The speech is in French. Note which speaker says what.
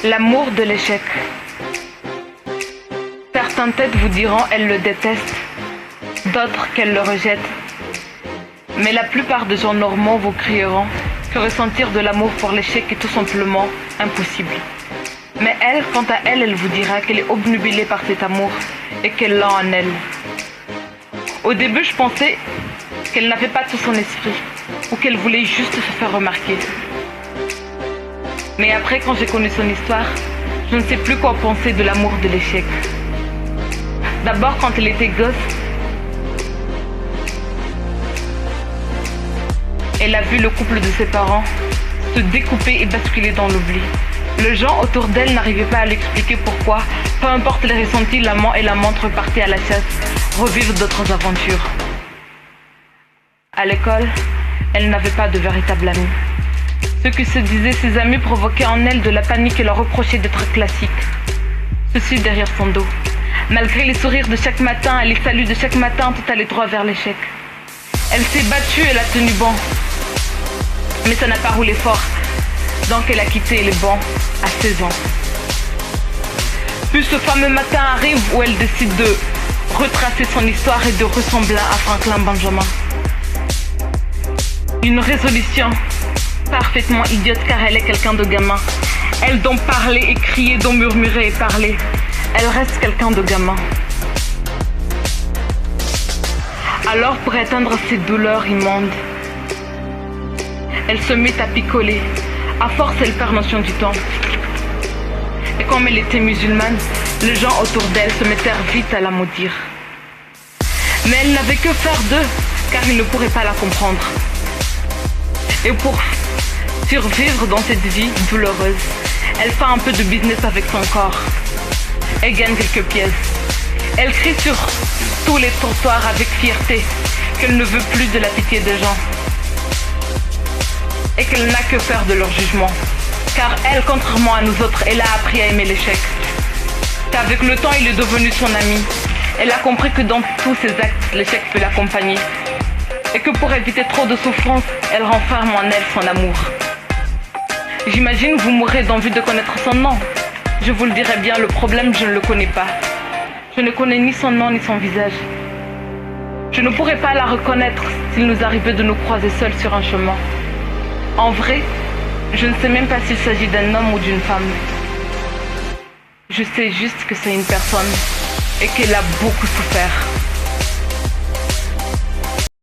Speaker 1: L'amour de l'échec. Certaines têtes vous diront elle le déteste, d'autres qu'elle le rejette. Mais la plupart des gens normaux vous crieront que ressentir de l'amour pour l'échec est tout simplement impossible. Mais elle, quant à elle, elle vous dira qu'elle est obnubilée par cet amour et qu'elle l'a en elle. Au début, je pensais qu'elle n'avait pas tout son esprit ou qu'elle voulait juste se faire remarquer. Mais après, quand j'ai connu son histoire, je ne sais plus quoi penser de l'amour de l'échec. D'abord, quand elle était gosse, elle a vu le couple de ses parents se découper et basculer dans l'oubli. Les gens autour d'elle n'arrivaient pas à l'expliquer pourquoi, peu importe les ressentis, l'amant et l'amante repartaient à la chasse, revivre d'autres aventures. À l'école, elle n'avait pas de véritable ami. Ce que se disaient ses amis provoquait en elle de la panique et leur reprochait d'être classique. Ceci derrière son dos. Malgré les sourires de chaque matin et les saluts de chaque matin, tout allait droit vers l'échec. Elle s'est battue, elle a tenu bon. Mais ça n'a pas roulé fort. Donc elle a quitté les bancs à 16 ans. Puis ce fameux matin arrive où elle décide de retracer son histoire et de ressembler à Franklin Benjamin. Une résolution parfaitement idiote car elle est quelqu'un de gamin. Elle dont parler et crier, dont murmurer et parler. Elle reste quelqu'un de gamin. Alors pour éteindre ses douleurs immondes, elle se met à picoler. À force, elle perd notion du temps. Et comme elle était musulmane, les gens autour d'elle se mettèrent vite à la maudire. Mais elle n'avait que faire d'eux, car ils ne pourraient pas la comprendre. Et pour survivre dans cette vie douloureuse, elle fait un peu de business avec son corps. Elle gagne quelques pièces. Elle crie sur tous les trottoirs avec fierté qu'elle ne veut plus de la pitié des gens. Et qu'elle n'a que faire de leur jugement. Car elle, contrairement à nous autres, elle a appris à aimer l'échec. Qu'avec le temps, il est devenu son ami. Elle a compris que dans tous ses actes, l'échec peut l'accompagner. Et que pour éviter trop de souffrance, elle renferme en elle son amour. J'imagine vous mourrez d'envie de connaître son nom. Je vous le dirai bien, le problème, je ne le connais pas. Je ne connais ni son nom ni son visage. Je ne pourrais pas la reconnaître s'il nous arrivait de nous croiser seuls sur un chemin. En vrai, je ne sais même pas s'il s'agit d'un homme ou d'une femme. Je sais juste que c'est une personne et qu'elle a beaucoup souffert.